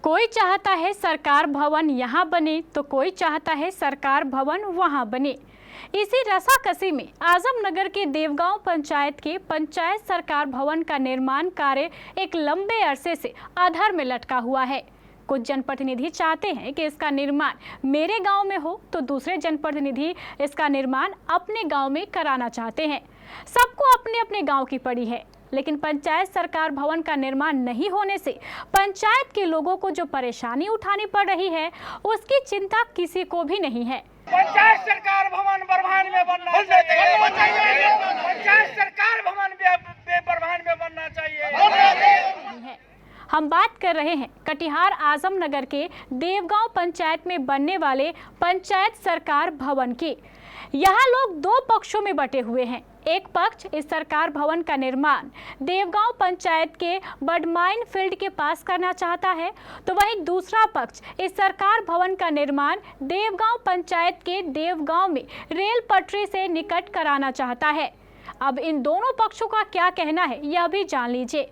कोई चाहता है सरकार भवन यहाँ बने तो कोई चाहता है सरकार भवन वहाँ बने। इसी रसाकसी में आजमनगर के देवगांव पंचायत के पंचायत सरकार भवन का निर्माण कार्य एक लंबे अरसे से अधर में लटका हुआ है। कुछ जनप्रतिनिधि चाहते हैं कि इसका निर्माण मेरे गांव में हो तो दूसरे जनप्रतिनिधि इसका निर्माण अपने गांव में कराना चाहते हैं। सबको अपने अपने गांव की पड़ी है, लेकिन पंचायत सरकार भवन का निर्माण नहीं होने से पंचायत के लोगों को जो परेशानी उठानी पड़ रही है उसकी चिंता किसी को भी नहीं है। पंचायत सरकार भवन बरभान में बनना चाहिए। पंचायत सरकार भवन बरभान में बनना चाहिए। हम बात कर रहे हैं कटिहार आजमनगर के देवगांव पंचायत में बनने वाले पंचायत सरकार भवन की। यहाँ लोग दो पक्षों में बटे हुए हैं। एक पक्ष इस सरकार भवन का निर्माण देवगांव पंचायत के बडमाइन फील्ड के पास करना चाहता है, तो वहीं दूसरा पक्ष इस सरकार भवन का निर्माण देवगांव पंचायत के देवगांव में रेल पटरी से निकट कराना चाहता है। अब इन दोनों पक्षों का क्या कहना है यह भी जान लीजिए।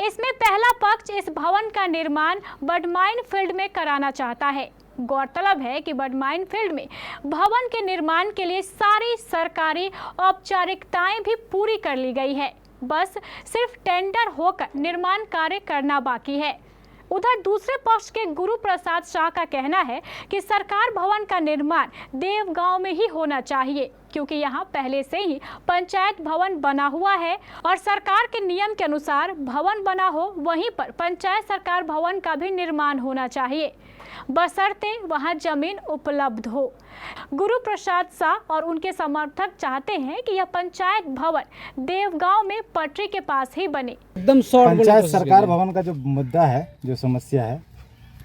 इसमें पहला पक्ष इस भवन का निर्माण बडमाइन फील्ड में कराना चाहता है। गौरतलब है कि बडमाइन फील्ड में भवन के निर्माण के लिए सारी सरकारी औपचारिकताएं भी पूरी कर ली गई है, बस सिर्फ टेंडर होकर निर्माण कार्य करना बाकी है। उधर दूसरे पक्ष के गुरु प्रसाद शाह का कहना है कि सरकार भवन का निर्माण देवगांव में ही होना चाहिए, क्योंकि यहाँ पहले से ही पंचायत भवन बना हुआ है और सरकार के नियम के अनुसार भवन बना हो वहीं पर पंचायत सरकार भवन का भी निर्माण होना चाहिए, बशर्ते वहां जमीन उपलब्ध हो। गुरु प्रसाद शाह और उनके समर्थक चाहते हैं कि यह पंचायत भवन देवगांव में पटरी के पास ही बने। एकदम पंचायत सरकार भवन का जो मुद्दा है, जो समस्या है,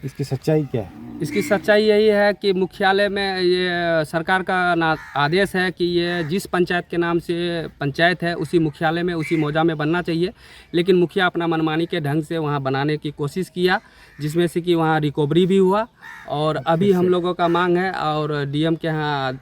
इसकी सच्चाई क्या है? इसकी सच्चाई यही है कि मुख्यालय में ये सरकार का आदेश है कि ये जिस पंचायत के नाम से पंचायत है उसी मुख्यालय में उसी मौजा में बनना चाहिए, लेकिन मुखिया अपना मनमानी के ढंग से वहाँ बनाने की कोशिश किया, जिसमें से कि वहाँ रिकवरी भी हुआ। और अभी हम लोगों का मांग है और डीएम के यहाँ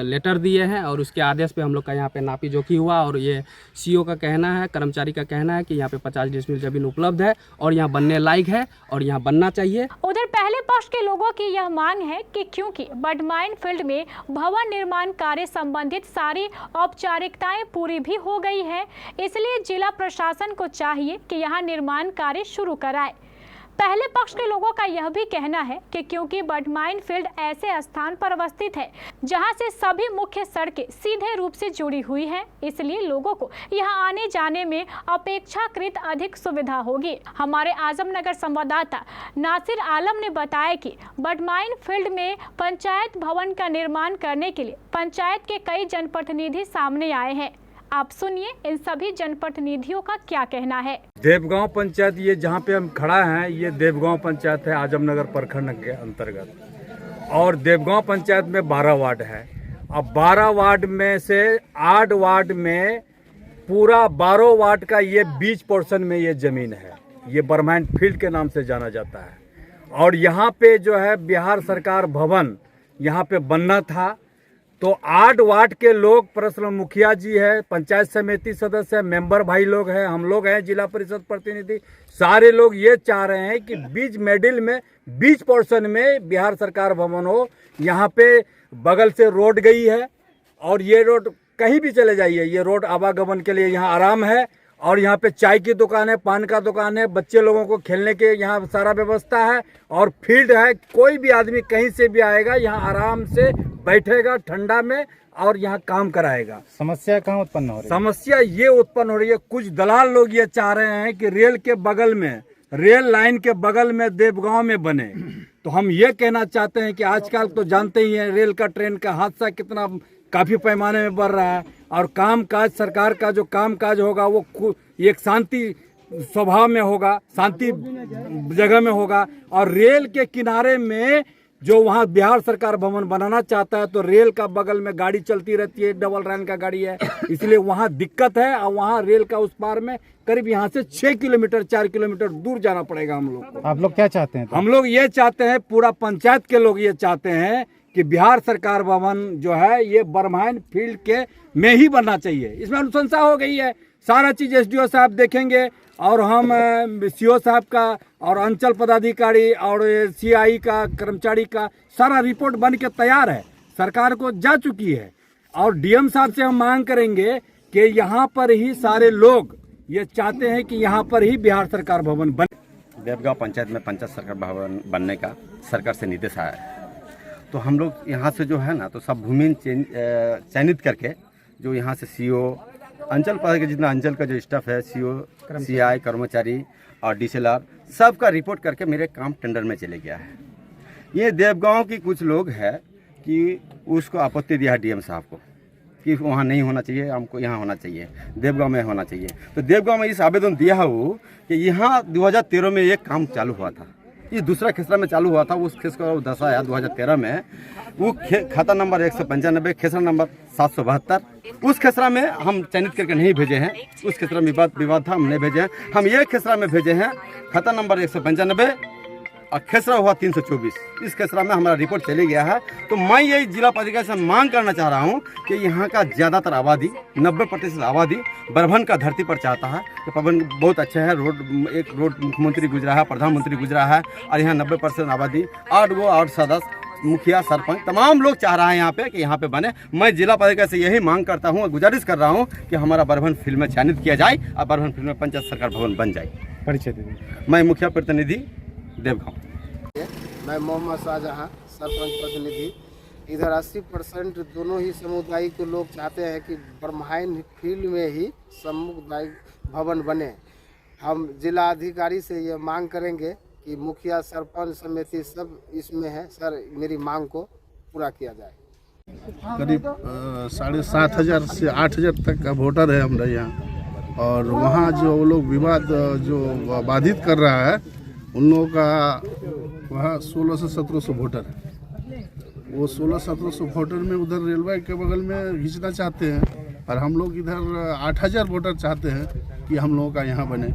लेटर दिए हैं और उसके आदेश पे हम लोग का यहाँ पे नापी जोखी हुआ और ये सीओ का कहना है, कर्मचारी का कहना है कि यहाँ पे 50 डिसमिल जमीन उपलब्ध है और यहाँ बनने लायक है और यहाँ बनना चाहिए। उधर पहले पक्ष के लोगों की यह मांग है कि क्योंकि बडमाइन फील्ड में भवन निर्माण कार्य संबंधित सारी औपचारिकताएं पूरी भी हो गई है, इसलिए जिला प्रशासन को चाहिए कि यहाँ निर्माण कार्य शुरू कराए। पहले पक्ष के लोगों का यह भी कहना है कि क्योंकि बडमाइन फील्ड ऐसे स्थान पर अवस्थित है जहां से सभी मुख्य सड़कें सीधे रूप से जुड़ी हुई हैं, इसलिए लोगों को यहां आने जाने में अपेक्षाकृत अधिक सुविधा होगी। हमारे आजमनगर संवाददाता नासिर आलम ने बताया कि बडमाइन फील्ड में पंचायत भवन का निर्माण करने के लिए पंचायत के कई जनप्रतिनिधि सामने आए हैं। आप सुनिए इन सभी जनप्रतिनिधियों का क्या कहना है। देवगांव पंचायत, ये जहाँ पे हम खड़ा हैं, ये देवगांव पंचायत है आजमनगर प्रखंड के अंतर्गत, और देवगांव पंचायत में 12 वार्ड है। अब 12 वार्ड में से 8 वार्ड में पूरा 12 वार्ड का ये बीच पोर्शन में ये जमीन है, ये बरमाइन फील्ड के नाम से जाना जाता है। और यहाँ पे जो है बिहार सरकार भवन यहाँ पे बनना था, तो 8 वार्ड के लोग, पर्सनल मुखिया जी है, पंचायत समिति सदस्य, मेंबर भाई लोग हैं, हम लोग हैं, जिला परिषद प्रतिनिधि, सारे लोग ये चाह रहे हैं कि बीच मिडिल में, बीच पोर्शन में बिहार सरकार भवन हो। यहाँ पे बगल से रोड गई है और ये रोड कहीं भी चले जाइए, ये रोड आवागमन के लिए यहाँ आराम है। और यहाँ पे चाय की दुकान है, पान का दुकान है, बच्चे लोगों को खेलने के यहाँ सारा व्यवस्था है और फील्ड है। कोई भी आदमी कहीं से भी आएगा, यहाँ आराम से बैठेगा ठंडा में और यहाँ काम कराएगा। समस्या कहाँ उत्पन्न हो रही है? समस्या ये उत्पन्न हो रही है, कुछ दलाल लोग ये चाह रहे हैं कि रेल के बगल में, रेल लाइन के बगल में देवगांव में बने। तो हम ये कहना चाहते हैं कि आजकल तो जानते ही हैं रेल का, ट्रेन का हादसा कितना काफी पैमाने में बढ़ रहा है और काम काज, सरकार का जो काम काज होगा वो एक शांति स्वभाव में होगा, शांति जगह में होगा। और रेल के किनारे में जो वहाँ बिहार सरकार भवन बनाना चाहता है, तो रेल का बगल में गाड़ी चलती रहती है, डबल लाइन का गाड़ी है, इसलिए वहाँ दिक्कत है। और वहाँ रेल का उस पार में करीब यहाँ से 6 किलोमीटर 4 किलोमीटर दूर जाना पड़ेगा हम लोग को। आप लोग क्या चाहते हैं? हम लोग ये चाहते हैं, पूरा पंचायत के लोग ये चाहते हैं कि बिहार सरकार भवन जो है ये बरमाइन फील्ड के में ही बनना चाहिए। इसमें अनुशंसा हो गई है, सारा चीज एसडीओ साहब देखेंगे और हम सीओ साहब का और अंचल पदाधिकारी और सीआई का कर्मचारी का सारा रिपोर्ट बन के तैयार है, सरकार को जा चुकी है। और डीएम साहब से हम मांग करेंगे कि यहाँ पर ही सारे लोग ये चाहते हैं कि यहाँ पर ही बिहार सरकार भवन बने। देवगांव पंचायत में पंचायत सरकार भवन बनने का सरकार से निर्देश आया है, तो हम लोग यहाँ से जो है ना तो सब भूमि चयनित करके जो यहाँ से सीओ अंचल पद के जितना अंचल का जो स्टाफ है, सीओ सीआई कर्मचारी और डीसीएलआर सबका रिपोर्ट करके मेरे काम टेंडर में चले गया है। ये देवगांव की कुछ लोग है कि उसको आपत्ति दिया है डीएम साहब को कि वहाँ नहीं होना चाहिए, हमको यहाँ होना चाहिए, देवगांव में होना चाहिए। तो देवगांव में इस आवेदन दिया हो कि यहाँ 2013 में एक काम चालू हुआ था, ये दूसरा खेसरा में चालू हुआ था, उस खेस का दशा 2013 में वो खाता नंबर 195 खेसरा नंबर 772 उस खेसरा में हम चयनित करके नहीं भेजे हैं। उस खेसरा में विवाद था, हम नहीं भेजे हैं। हम ये खेसरा में भेजे हैं खाता नंबर 195 और खेसरा हुआ 324। इस खेसरा में हमारा रिपोर्ट चले गया है। तो मैं यही जिला पदाधिकारी से मांग करना चाह रहा हूँ कि यहाँ का ज़्यादातर आबादी 90% आबादी बरभन का धरती पर चाहता है कि पवन बहुत अच्छा है, एक रोड मुख्यमंत्री गुजरा है, प्रधानमंत्री गुजरा है, और यहाँ 90% आबादी 8 सदस्य मुखिया सरपंच तमाम लोग चाह रहा है यहाँ पे कि यहाँ पे बने। मैं जिला पदाधिकारी से यही मांग करता हूँ और गुजारिश कर रहा हूँ कि हमारा बरभन फील्ड में चयनित किया जाए और बरभन फील्ड में पंचायत सरकार भवन बन जाए। परिचय दीजिए। मैं मुखिया प्रतिनिधि देवगांव। मैं मोहम्मद शाहजहां सरपंच प्रतिनिधि। इधर 80% दोनों ही समुदाय के लोग चाहते हैं कि ब्रह्मायन फील्ड में ही सामुदायिक भवन बने। हम जिला अधिकारी से ये मांग करेंगे कि मुखिया सरपंच समिति सब इसमें है, सर मेरी मांग को पूरा किया जाए। करीब 7,500 से 8,000 तक का वोटर है हमारे यहाँ, और वहाँ जो लोग विवाद जो बाधित कर रहा है उन लोगों का वहाँ 1600 से 1700 वोटर है। वो 1600-1700 वोटर में उधर रेलवे के बगल में खींचना चाहते हैं, और हम लोग इधर 8,000 वोटर चाहते हैं कि हम लोगों का यहाँ बने।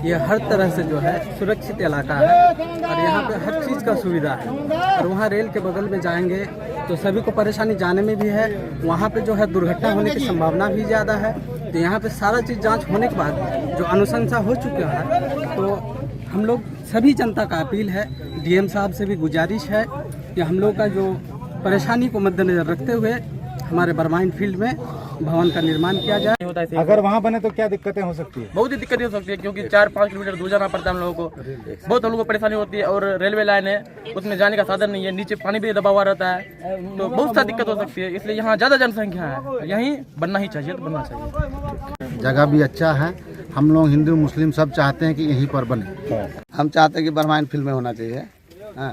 ये हर तरह से जो है सुरक्षित इलाका है और यहाँ पे हर चीज़ का सुविधा है, और वहाँ रेल के बगल में जाएंगे तो सभी को परेशानी जाने में भी है। वहाँ पे जो है दुर्घटना होने की संभावना भी ज़्यादा है। तो यहाँ पे सारा चीज़ जांच होने के बाद जो अनुशंसा हो चुका है, तो हम लोग सभी जनता का अपील है, डीएम साहब से भी गुजारिश है कि हम लोग का जो परेशानी को मद्देनजर रखते हुए हमारे बरमाइन फील्ड में भवन का निर्माण किया जाए। अगर वहाँ बने तो क्या दिक्कतें हो सकती है? बहुत ही दिक्कतें हो सकती है, क्योंकि 4-5 किलोमीटर दूर जाना पड़ता है हम लोगों को। बहुत लोगों को परेशानी होती है, और रेलवे लाइन है, उसमें जाने का साधन नहीं है, नीचे पानी भी दबा हुआ रहता है, तो बहुत सारी दिक्कत हो सकती है। इसलिए यहाँ ज़्यादा जनसंख्या है, यहीं बनना ही चाहिए, तो बनना चाहिए। जगह भी अच्छा है, हम लोग हिंदू मुस्लिम सब चाहते हैं कि यहीं पर बने। हम चाहते हैं कि बरमाइन फील्ड में होना चाहिए,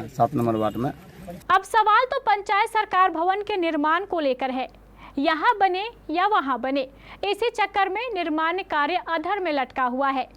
7 नंबर वार्ड में। अब सवाल तो पंचायत सरकार भवन के निर्माण को लेकर है, यहाँ बने या वहाँ बने। इसी चक्कर में निर्माण कार्य अधर में लटका हुआ है।